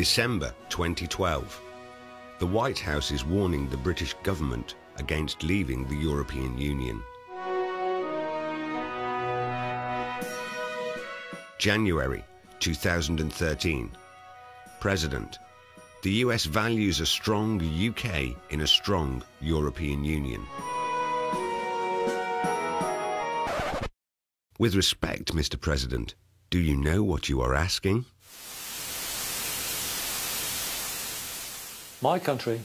December 2012. The White House is warning the British government against leaving the European Union. January 2013. President: the US values a strong UK in a strong European Union. With respect, Mr. President, do you know what you are asking? My country,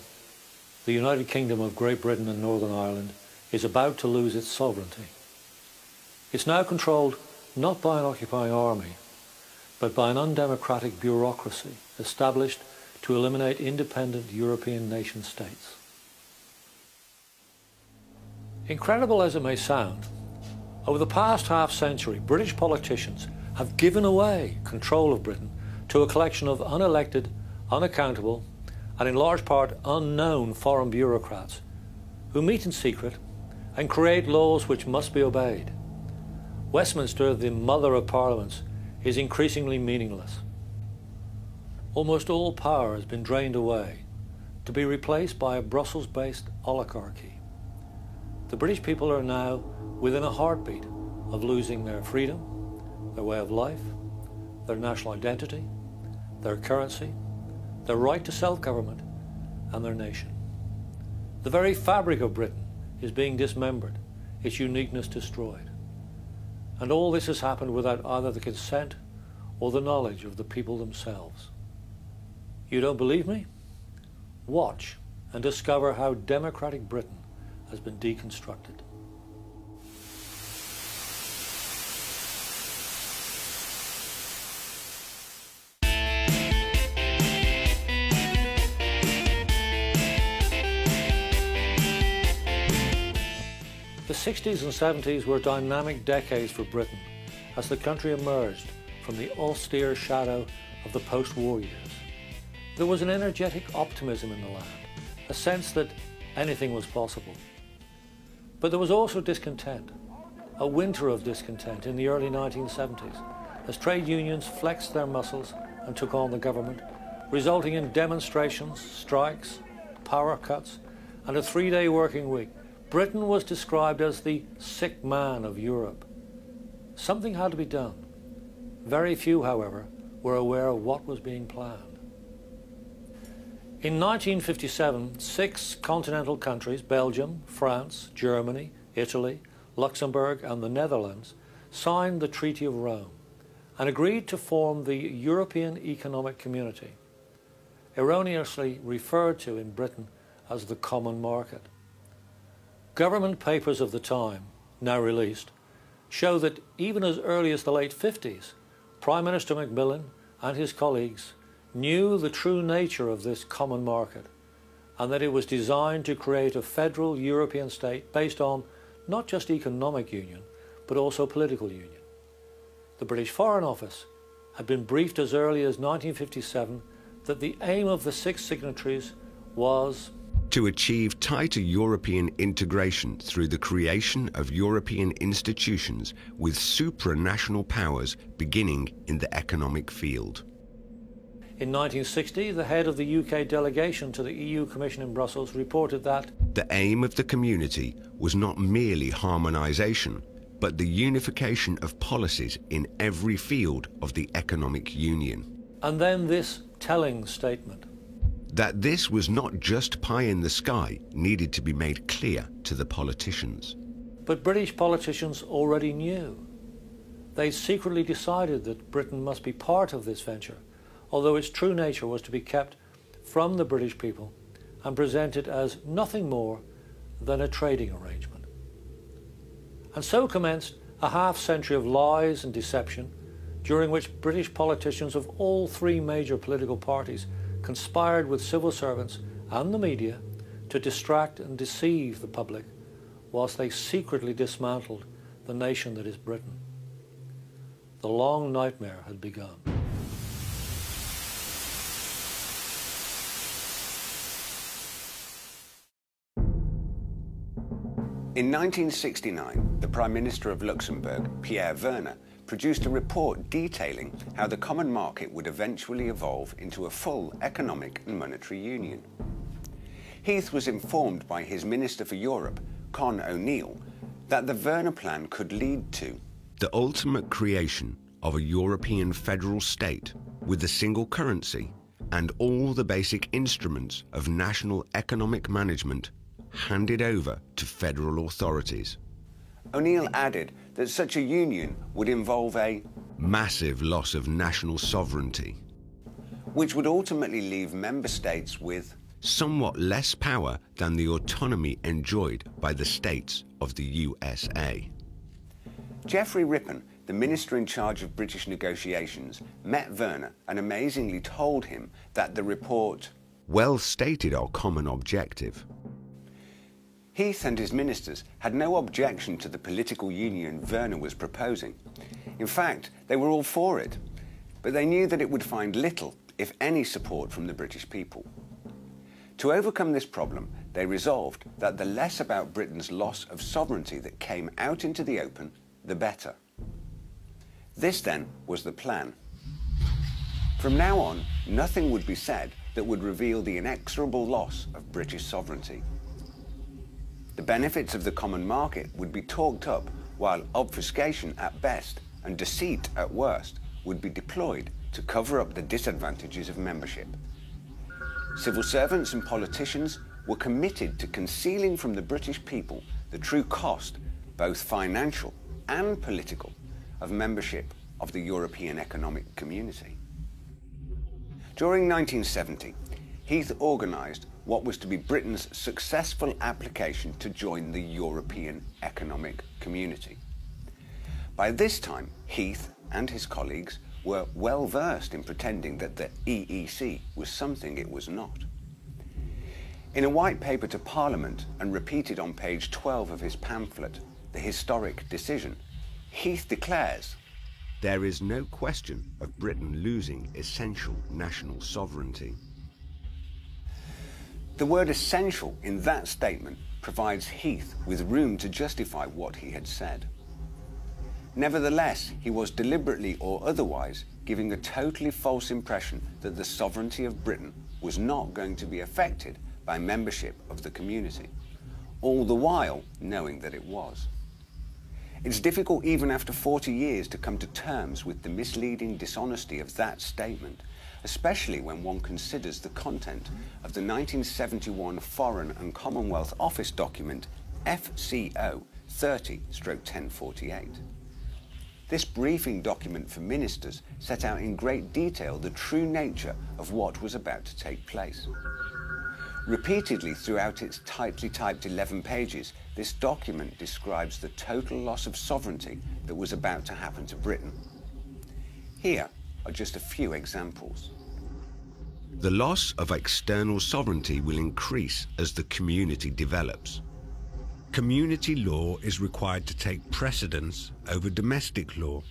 the United Kingdom of Great Britain and Northern Ireland, is about to lose its sovereignty. It's now controlled not by an occupying army, but by an undemocratic bureaucracy established to eliminate independent European nation-states. Incredible as it may sound, over the past half-century, British politicians have given away control of Britain to a collection of unelected, unaccountable, and in large part unknown foreign bureaucrats who meet in secret and create laws which must be obeyed. Westminster, the mother of parliaments, is increasingly meaningless. Almost all power has been drained away to be replaced by a Brussels-based oligarchy. The British people are now within a heartbeat of losing their freedom, their way of life, their national identity, their currency, their right to self-government, and their nation. The very fabric of Britain is being dismembered, its uniqueness destroyed. And all this has happened without either the consent or the knowledge of the people themselves. You don't believe me? Watch and discover how democratic Britain has been deconstructed. The 60s and 70s were dynamic decades for Britain as the country emerged from the austere shadow of the post-war years. There was an energetic optimism in the land, a sense that anything was possible. But there was also discontent, a winter of discontent in the early 1970s, as trade unions flexed their muscles and took on the government, resulting in demonstrations, strikes, power cuts, and a 3-day working week. Britain was described as the sick man of Europe. Something had to be done. Very few, however, were aware of what was being planned. In 1957, 6 continental countries, Belgium, France, Germany, Italy, Luxembourg, and the Netherlands, signed the Treaty of Rome and agreed to form the European Economic Community, erroneously referred to in Britain as the Common Market. Government papers of the time, now released, show that even as early as the late 50s, Prime Minister Macmillan and his colleagues knew the true nature of this common market and that it was designed to create a federal European state based on not just economic union, but also political union. The British Foreign Office had been briefed as early as 1957 that the aim of the 6 signatories was to achieve tighter European integration through the creation of European institutions with supranational powers beginning in the economic field. In 1960, the head of the UK delegation to the EU Commission in Brussels reported that the aim of the community was not merely harmonisation, but the unification of policies in every field of the economic union. And then this telling statement: that this was not just pie in the sky needed to be made clear to the politicians. But British politicians already knew. They secretly decided that Britain must be part of this venture, although its true nature was to be kept from the British people and presented as nothing more than a trading arrangement. And so commenced a half-century of lies and deception, during which British politicians of all 3 major political parties conspired with civil servants and the media to distract and deceive the public whilst they secretly dismantled the nation that is Britain. The long nightmare had begun. In 1969, the Prime Minister of Luxembourg, Pierre Werner, produced a report detailing how the common market would eventually evolve into a full economic and monetary union. Heath was informed by his Minister for Europe, Con O'Neill, that the Werner Plan could lead to the ultimate creation of a European federal state with a single currency and all the basic instruments of national economic management handed over to federal authorities. O'Neill added that such a union would involve a massive loss of national sovereignty, which would ultimately leave member states with somewhat less power than the autonomy enjoyed by the states of the USA. Geoffrey Rippon, the minister in charge of British negotiations, met Werner and amazingly told him that the report well stated our common objective. Heath and his ministers had no objection to the political union Werner was proposing. In fact, they were all for it, but they knew that it would find little, if any, support from the British people. To overcome this problem, they resolved that the less about Britain's loss of sovereignty that came out into the open, the better. This, then, was the plan. From now on, nothing would be said that would reveal the inexorable loss of British sovereignty. The benefits of the common market would be talked up, while obfuscation at best and deceit at worst would be deployed to cover up the disadvantages of membership. Civil servants and politicians were committed to concealing from the British people the true cost, both financial and political, of membership of the European Economic Community. During 1970, Heath organised what was to be Britain's successful application to join the European Economic Community. By this time, Heath and his colleagues were well versed in pretending that the EEC was something it was not. In a white paper to Parliament and repeated on page 12 of his pamphlet, The Historic Decision, Heath declares, "There is no question of Britain losing essential national sovereignty." The word essential in that statement provides Heath with room to justify what he had said. Nevertheless, he was deliberately or otherwise giving a totally false impression that the sovereignty of Britain was not going to be affected by membership of the community, all the while knowing that it was. It's difficult even after 40 years to come to terms with the misleading dishonesty of that statement, especially when one considers the content of the 1971 Foreign and Commonwealth Office document FCO 30/1048. This briefing document for ministers set out in great detail the true nature of what was about to take place. Repeatedly throughout its tightly typed 11 pages, this document describes the total loss of sovereignty that was about to happen to Britain. Here are just a few examples. The loss of external sovereignty will increase as the community develops. Community law is required to take precedence over domestic law.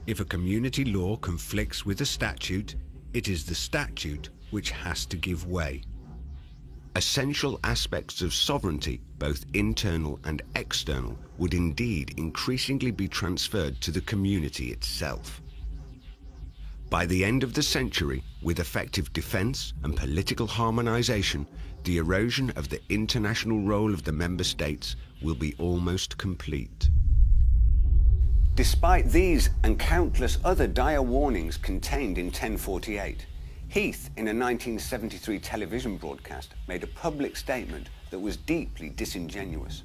If a community law conflicts with a statute, it is the statute which has to give way. Essential aspects of sovereignty, both internal and external, would indeed increasingly be transferred to the community itself. By the end of the century, with effective defence and political harmonisation, the erosion of the international role of the member states will be almost complete. Despite these and countless other dire warnings contained in 1048, Heath, in a 1973 television broadcast, made a public statement that was deeply disingenuous.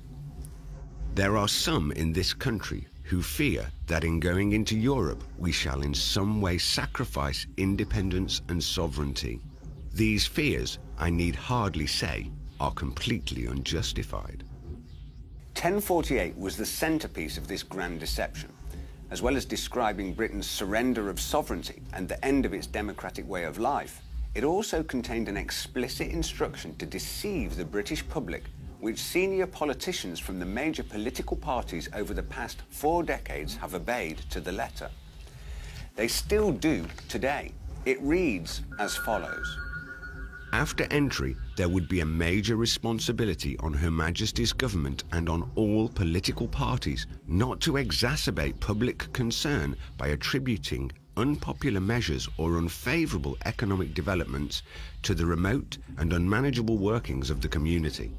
There are some in this country who fear that in going into Europe we shall in some way sacrifice independence and sovereignty. These fears, I need hardly say, are completely unjustified. 1048 was the centrepiece of this grand deception. As well as describing Britain's surrender of sovereignty and the end of its democratic way of life, it also contained an explicit instruction to deceive the British public, which senior politicians from the major political parties over the past 4 decades have obeyed to the letter. They still do today. It reads as follows. After entry, there would be a major responsibility on Her Majesty's government and on all political parties not to exacerbate public concern by attributing unpopular measures or unfavourable economic developments to the remote and unmanageable workings of the community.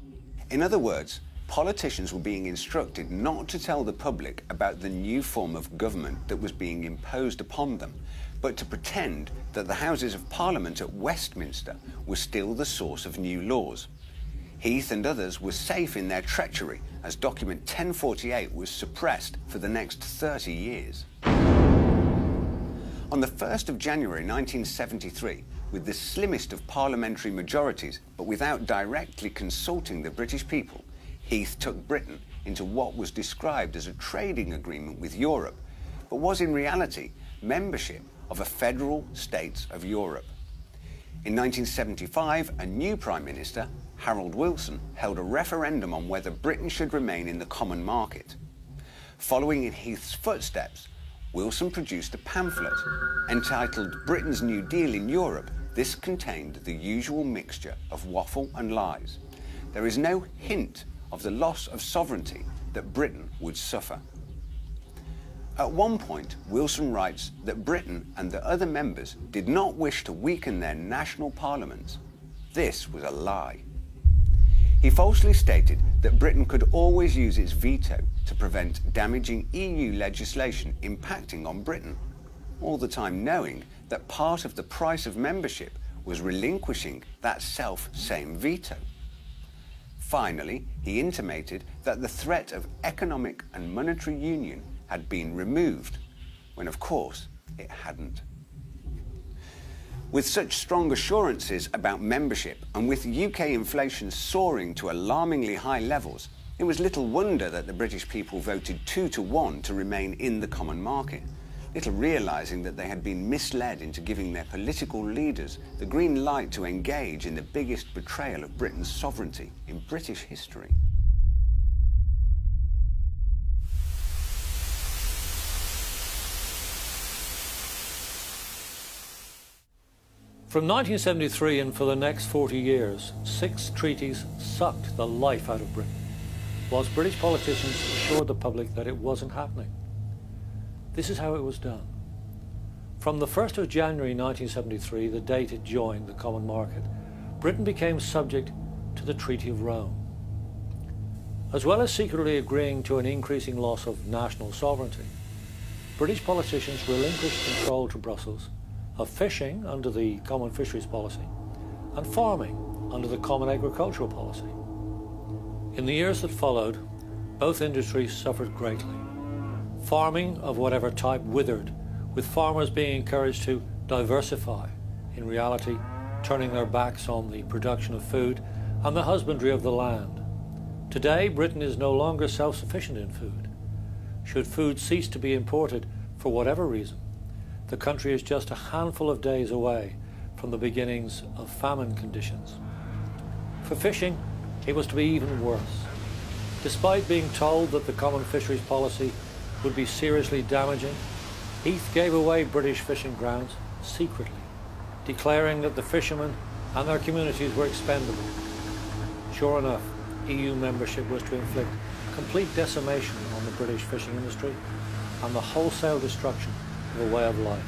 In other words, politicians were being instructed not to tell the public about the new form of government that was being imposed upon them, but to pretend that the Houses of Parliament at Westminster were still the source of new laws. Heath and others were safe in their treachery as document 1048 was suppressed for the next 30 years. On the 1st of January 1973, with the slimmest of parliamentary majorities, but without directly consulting the British people, Heath took Britain into what was described as a trading agreement with Europe, but was in reality membership of a federal states of Europe. In 1975, a new Prime Minister, Harold Wilson, held a referendum on whether Britain should remain in the common market. Following in Heath's footsteps, Wilson produced a pamphlet entitled Britain's New Deal in Europe. This contained the usual mixture of waffle and lies. There is no hint of the loss of sovereignty that Britain would suffer. At one point, Wilson writes that Britain and the other members did not wish to weaken their national parliaments. This was a lie. He falsely stated that Britain could always use its veto to prevent damaging EU legislation impacting on Britain, all the time knowing that part of the price of membership was relinquishing that self-same veto. Finally, he intimated that the threat of economic and monetary union had been removed, when of course it hadn't. With such strong assurances about membership and with UK inflation soaring to alarmingly high levels, it was little wonder that the British people voted 2-1 to remain in the common market, little realising that they had been misled into giving their political leaders the green light to engage in the biggest betrayal of Britain's sovereignty in British history. From 1973 and for the next 40 years, 6 treaties sucked the life out of Britain, whilst British politicians assured the public that it wasn't happening. This is how it was done. From the 1st of January 1973, the date it joined the common market, Britain became subject to the Treaty of Rome. As well as secretly agreeing to an increasing loss of national sovereignty, British politicians relinquished control to Brussels of fishing under the Common Fisheries Policy and farming under the Common Agricultural Policy. In the years that followed, both industries suffered greatly. Farming of whatever type withered, with farmers being encouraged to diversify, in reality turning their backs on the production of food and the husbandry of the land. Today, Britain is no longer self-sufficient in food. Should food cease to be imported for whatever reason, the country is just a handful of days away from the beginnings of famine conditions. For fishing, it was to be even worse. Despite being told that the Common Fisheries Policy would be seriously damaging, Heath gave away British fishing grounds secretly, declaring that the fishermen and their communities were expendable. Sure enough, EU membership was to inflict complete decimation on the British fishing industry and the wholesale destruction of a way of life.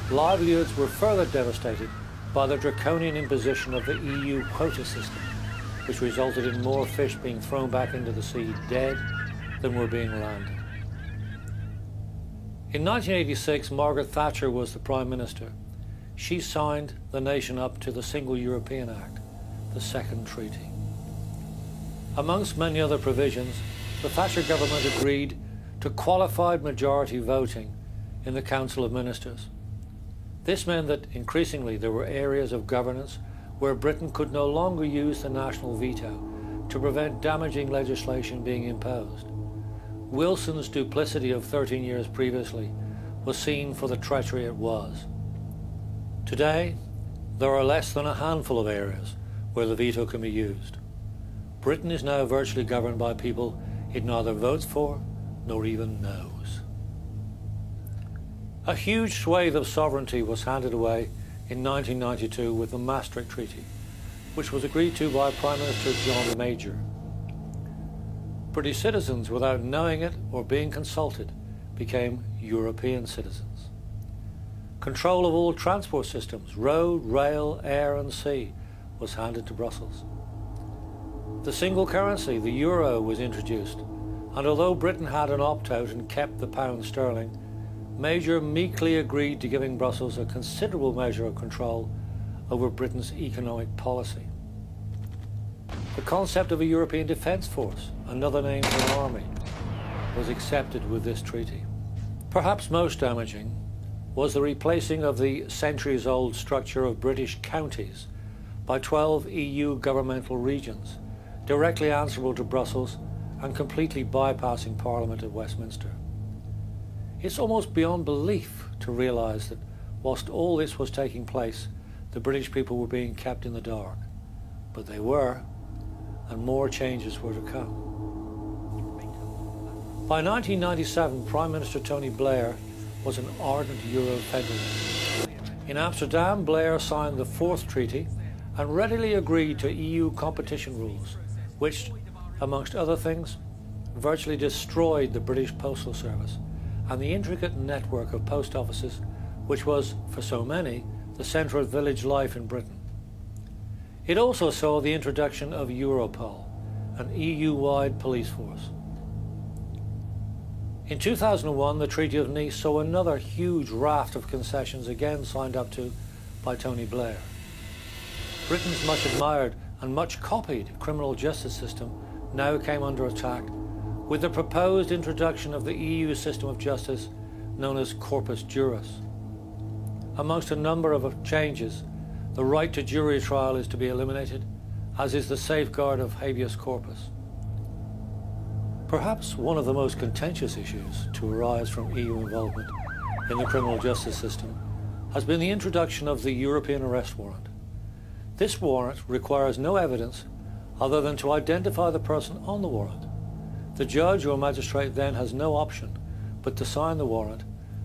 Livelihoods were further devastated by the draconian imposition of the EU quota system, which resulted in more fish being thrown back into the sea dead than were being landed. In 1986, Margaret Thatcher was the Prime Minister. She signed the nation up to the Single European Act, the second treaty. Amongst many other provisions, the Thatcher government agreed to qualified majority voting in the Council of Ministers. This meant that increasingly there were areas of governance where Britain could no longer use the national veto to prevent damaging legislation being imposed. Wilson's duplicity of 13 years previously was seen for the treachery it was. Today, there are less than a handful of areas where the veto can be used. Britain is now virtually governed by people it neither votes for nor even knows. A huge swathe of sovereignty was handed away in 1992 with the Maastricht Treaty, which was agreed to by Prime Minister John Major. British citizens, without knowing it or being consulted, became European citizens. Control of all transport systems, road, rail, air and sea, was handed to Brussels. The single currency, the euro, was introduced, and although Britain had an opt-out and kept the pound sterling, Major meekly agreed to giving Brussels a considerable measure of control over Britain's economic policy. The concept of a European Defence Force, another name for an army, was accepted with this treaty. Perhaps most damaging was the replacing of the centuries-old structure of British counties by 12 EU governmental regions, directly answerable to Brussels and completely bypassing Parliament at Westminster. It's almost beyond belief to realise that whilst all this was taking place, the British people were being kept in the dark. But they were, and more changes were to come. By 1997, Prime Minister Tony Blair was an ardent Euro-federalist. In Amsterdam, Blair signed the Fourth Treaty and readily agreed to EU competition rules, which, amongst other things, virtually destroyed the British Postal Service and the intricate network of post offices which was, for so many, the centre of village life in Britain. It also saw the introduction of Europol, an EU-wide police force. In 2001, the Treaty of Nice saw another huge raft of concessions again signed up to by Tony Blair. Britain's much admired and much copied criminal justice system now came under attack with the proposed introduction of the EU system of justice known as Corpus Juris. Amongst a number of changes, the right to jury trial is to be eliminated, as is the safeguard of habeas corpus. Perhaps one of the most contentious issues to arise from EU involvement in the criminal justice system has been the introduction of the European arrest warrant. This warrant requires no evidence other than to identify the person on the warrant. The judge or magistrate then has no option but to sign the warrant,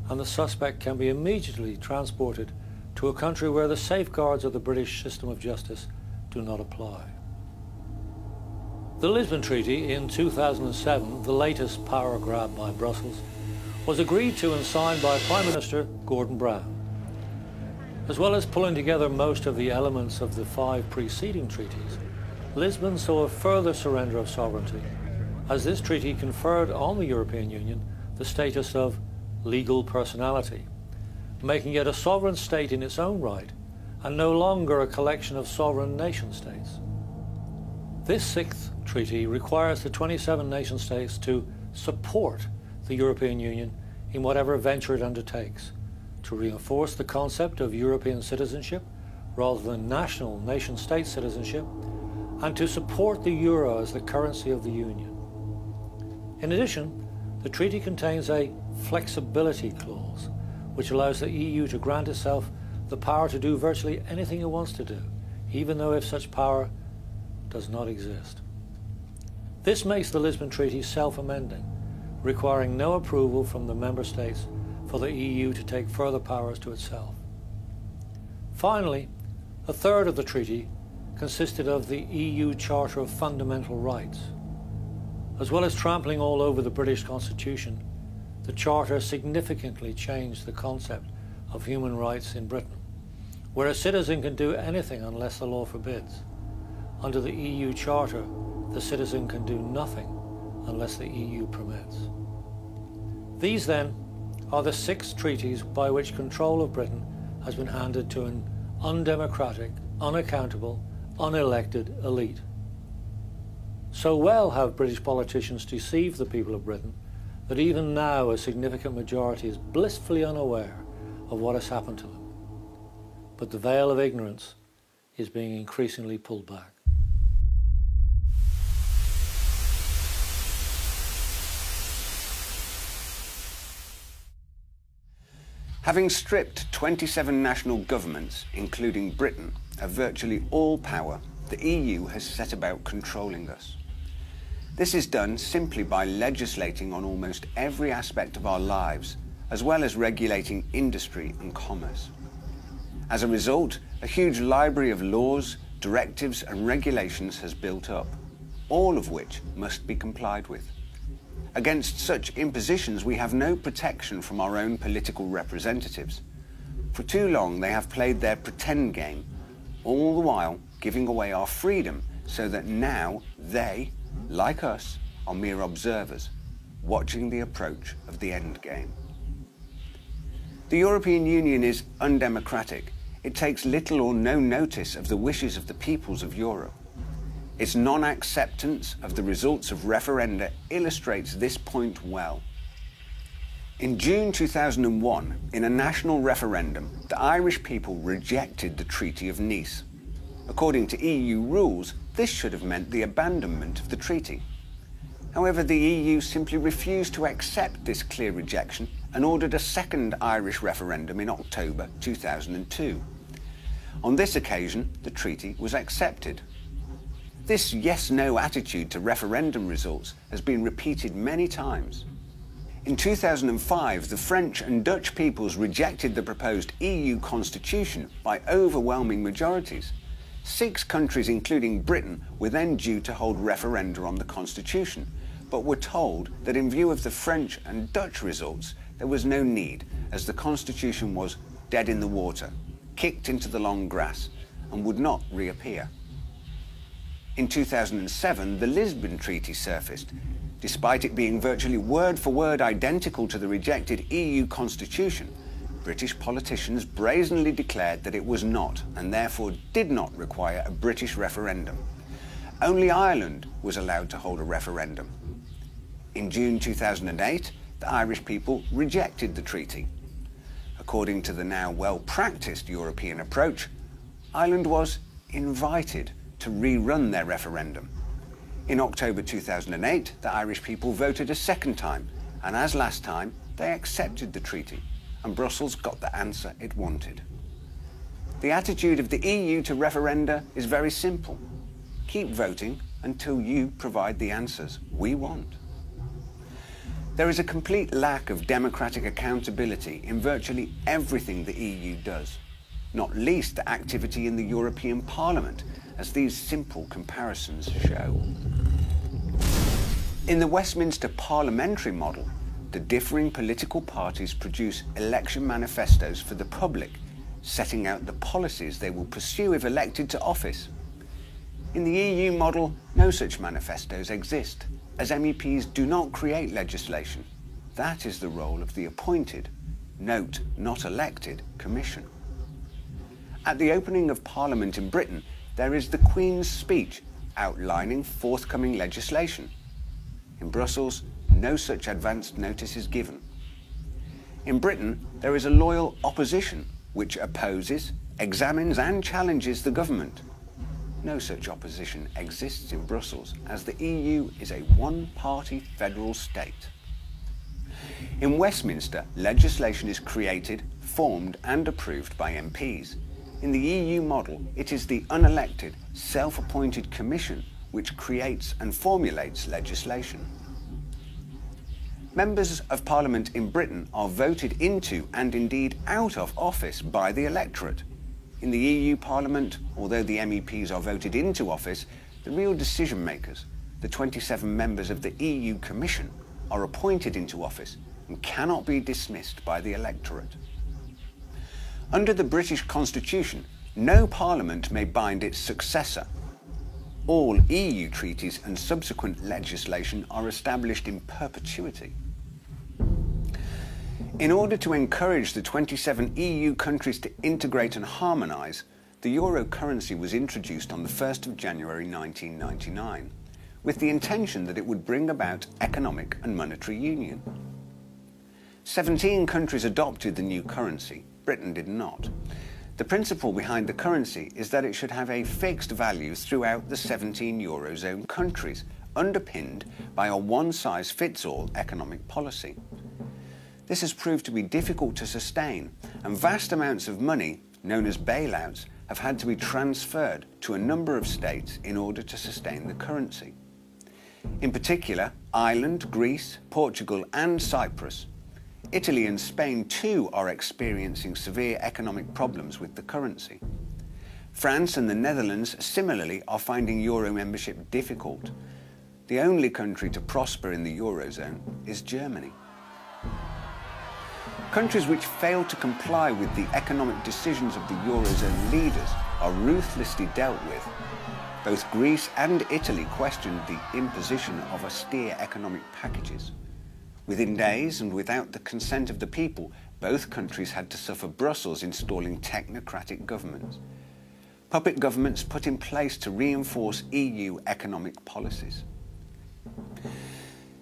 and the suspect can be immediately transported to a country where the safeguards of the British system of justice do not apply. The Lisbon Treaty in 2007, the latest power grab by Brussels, was agreed to and signed by Prime Minister Gordon Brown. As well as pulling together most of the elements of the 5 preceding treaties, Lisbon saw a further surrender of sovereignty, as this treaty conferred on the European Union the status of legal personality, making it a sovereign state in its own right and no longer a collection of sovereign nation states. This 6th treaty requires the 27 nation states to support the European Union in whatever venture it undertakes, to reinforce the concept of European citizenship rather than national nation-state citizenship, and to support the euro as the currency of the Union. In addition, the treaty contains a flexibility clause, which allows the EU to grant itself the power to do virtually anything it wants to do, even though if such power does not exist. This makes the Lisbon Treaty self-amending, requiring no approval from the member states for the EU to take further powers to itself. Finally, a third of the treaty consisted of the EU Charter of Fundamental Rights. As well as trampling all over the British Constitution, the Charter significantly changed the concept of human rights in Britain, where a citizen can do anything unless the law forbids. Under the EU Charter, the citizen can do nothing unless the EU permits. These, then, are the 6 treaties by which control of Britain has been handed to an undemocratic, unaccountable, unelected elite. So well have British politicians deceived the people of Britain that even now a significant majority is blissfully unaware of what has happened to them. But the veil of ignorance is being increasingly pulled back. Having stripped 27 national governments, including Britain, of virtually all power, the EU has set about controlling us. This is done simply by legislating on almost every aspect of our lives, as well as regulating industry and commerce. As a result, a huge library of laws, directives and regulations has built up, all of which must be complied with. Against such impositions, we have no protection from our own political representatives. For too long, they have played their pretend game, all the while giving away our freedom, so that now they, like us, are mere observers, watching the approach of the end game. The European Union is undemocratic. It takes little or no notice of the wishes of the peoples of Europe. Its non-acceptance of the results of referenda illustrates this point well. In June 2001, in a national referendum, the Irish people rejected the Treaty of Nice. According to EU rules, this should have meant the abandonment of the treaty. However, the EU simply refused to accept this clear rejection and ordered a second Irish referendum in October 2002. On this occasion, the treaty was accepted. This yes-no attitude to referendum results has been repeated many times. In 2005, the French and Dutch peoples rejected the proposed EU constitution by overwhelming majorities. 6 countries, including Britain, were then due to hold referenda on the constitution, but were told that in view of the French and Dutch results, there was no need, as the constitution was dead in the water, kicked into the long grass, and would not reappear. In 2007, the Lisbon Treaty surfaced. Despite it being virtually word for word identical to the rejected EU constitution, British politicians brazenly declared that it was not, and therefore did not require a British referendum. Only Ireland was allowed to hold a referendum. In June 2008, the Irish people rejected the treaty. According to the now well-practiced European approach, Ireland was invited to rerun their referendum. In October 2008, the Irish people voted a second time, and as last time, they accepted the treaty, and Brussels got the answer it wanted. The attitude of the EU to referenda is very simple. Keep voting until you provide the answers we want. There is a complete lack of democratic accountability in virtually everything the EU does, not least the activity in the European Parliament, as these simple comparisons show. In the Westminster parliamentary model, the differing political parties produce election manifestos for the public, setting out the policies they will pursue if elected to office. In the EU model, no such manifestos exist, as MEPs do not create legislation. That is the role of the appointed, note not elected, Commission. At the opening of Parliament in Britain, there is the Queen's speech outlining forthcoming legislation. In Brussels, no such advanced notice is given. In Britain, there is a loyal opposition which opposes, examines and challenges the government. No such opposition exists in Brussels, as the EU is a one-party federal state. In Westminster, legislation is created, formed and approved by MPs. In the EU model, it is the unelected, self-appointed Commission which creates and formulates legislation. Members of Parliament in Britain are voted into and indeed out of office by the electorate. In the EU Parliament, although the MEPs are voted into office, the real decision makers, the 27 members of the EU Commission, are appointed into office and cannot be dismissed by the electorate. Under the British Constitution, no Parliament may bind its successor. All EU treaties and subsequent legislation are established in perpetuity. In order to encourage the 27 EU countries to integrate and harmonise, the euro currency was introduced on the 1st of January 1999, with the intention that it would bring about economic and monetary union. 17 countries adopted the new currency. Britain did not. The principle behind the currency is that it should have a fixed value throughout the 17 Eurozone countries, underpinned by a one-size-fits-all economic policy. This has proved to be difficult to sustain, and vast amounts of money, known as bailouts, have had to be transferred to a number of states in order to sustain the currency. In particular, Ireland, Greece, Portugal and Cyprus. Italy and Spain too are experiencing severe economic problems with the currency. France and the Netherlands similarly are finding euro membership difficult. The only country to prosper in the eurozone is Germany. Countries which fail to comply with the economic decisions of the eurozone leaders are ruthlessly dealt with. Both Greece and Italy questioned the imposition of austere economic packages. Within days and without the consent of the people, both countries had to suffer Brussels installing technocratic governments. Puppet governments put in place to reinforce EU economic policies.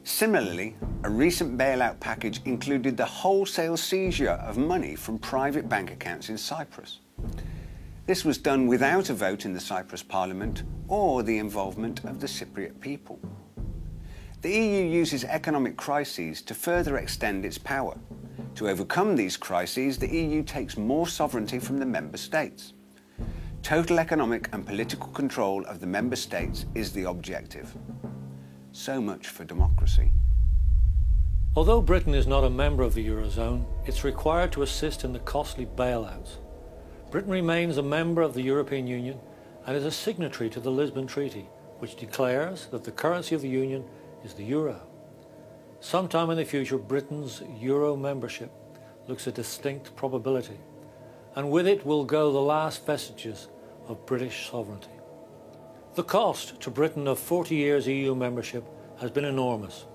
Similarly, a recent bailout package included the wholesale seizure of money from private bank accounts in Cyprus. This was done without a vote in the Cyprus Parliament or the involvement of the Cypriot people. The EU uses economic crises to further extend its power. To overcome these crises, the EU takes more sovereignty from the member states. Total economic and political control of the member states is the objective. So much for democracy. Although Britain is not a member of the Eurozone, it's required to assist in the costly bailouts. Britain remains a member of the European Union and is a signatory to the Lisbon Treaty, which declares that the currency of the Union is the euro. Sometime in the future, Britain's euro membership looks a distinct probability, and with it will go the last vestiges of British sovereignty. The cost to Britain of 40 years EU membership has been enormous.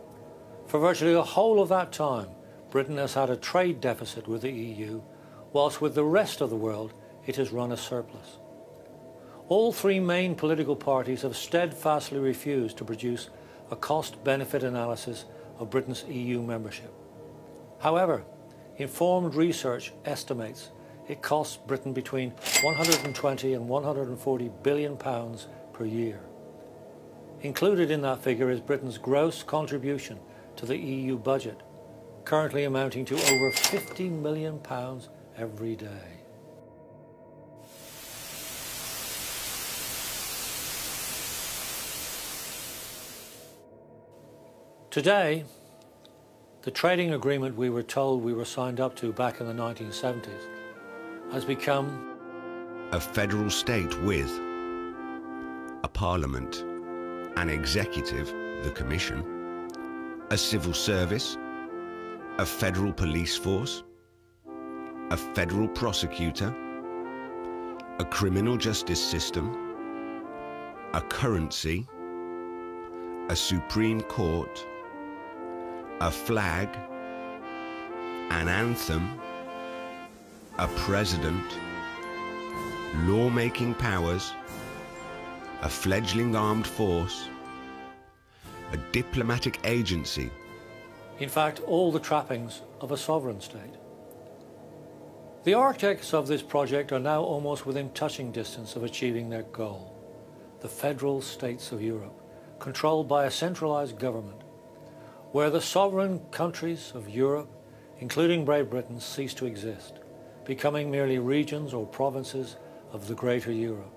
For virtually the whole of that time, Britain has had a trade deficit with the EU, whilst with the rest of the world it has run a surplus. All three main political parties have steadfastly refused to produce a cost-benefit analysis of Britain's EU membership. However, informed research estimates it costs Britain between 120 and 140 billion pounds per year. Included in that figure is Britain's gross contribution to the EU budget, currently amounting to over 50 million pounds every day. Today, the trading agreement we were told we were signed up to back in the 1970s has become a federal state with a parliament, an executive, the Commission, a civil service, a federal police force, a federal prosecutor, a criminal justice system, a currency, a Supreme Court, a flag, an anthem, a president, lawmaking powers, a fledgling armed force, a diplomatic agency. In fact, all the trappings of a sovereign state. The architects of this project are now almost within touching distance of achieving their goal: the federal states of Europe, controlled by a centralized government, where the sovereign countries of Europe, including Great Britain, cease to exist, becoming merely regions or provinces of the greater Europe.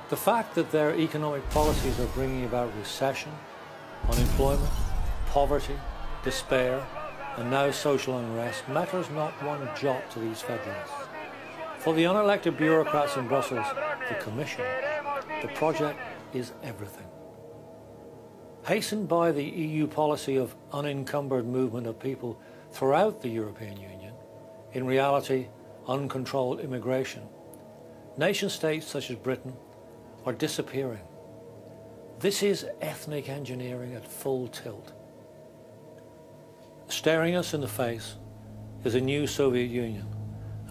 The fact that their economic policies are bringing about recession, unemployment, poverty, despair, and now social unrest matters not one jot to these federalists. For the unelected bureaucrats in Brussels, the Commission, the project is everything. Hastened by the EU policy of unencumbered movement of people throughout the European Union, in reality uncontrolled immigration, nation-states such as Britain are disappearing. This is ethnic engineering at full tilt. Staring us in the face is a new Soviet Union,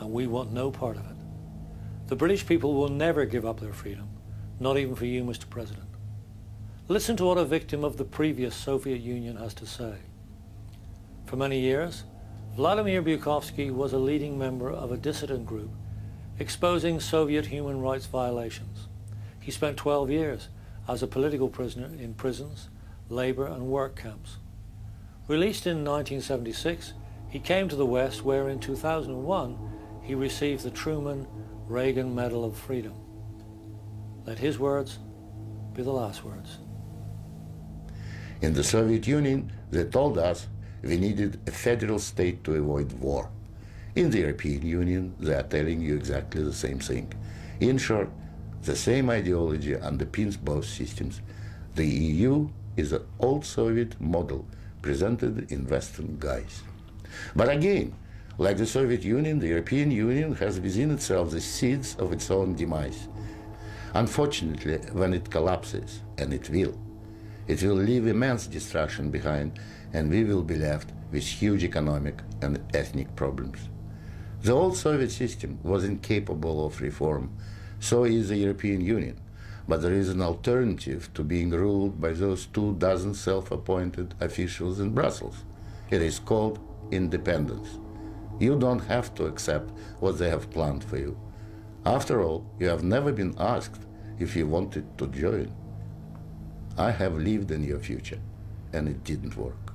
and we want no part of it. The British people will never give up their freedom, not even for you, Mr. President. Listen to what a victim of the previous Soviet Union has to say. For many years, Vladimir Bukovsky was a leading member of a dissident group exposing Soviet human rights violations. He spent 12 years as a political prisoner in prisons, labor and work camps. Released in 1976, he came to the West, where in 2001 he received the Truman-Reagan Medal of Freedom. Let his words be the last words. In the Soviet Union, they told us we needed a federal state to avoid war. In the European Union, they are telling you exactly the same thing. In short, the same ideology underpins both systems. The EU is an old Soviet model presented in Western guise. But again, like the Soviet Union, the European Union has within itself the seeds of its own demise. Unfortunately, when it collapses, and it will leave immense destruction behind, and we will be left with huge economic and ethnic problems. The old Soviet system was incapable of reform, so is the European Union. But there is an alternative to being ruled by those 24 self-appointed officials in Brussels. It is called independence. You don't have to accept what they have planned for you. After all, you have never been asked if you wanted to join. I have lived in your future, and it didn't work.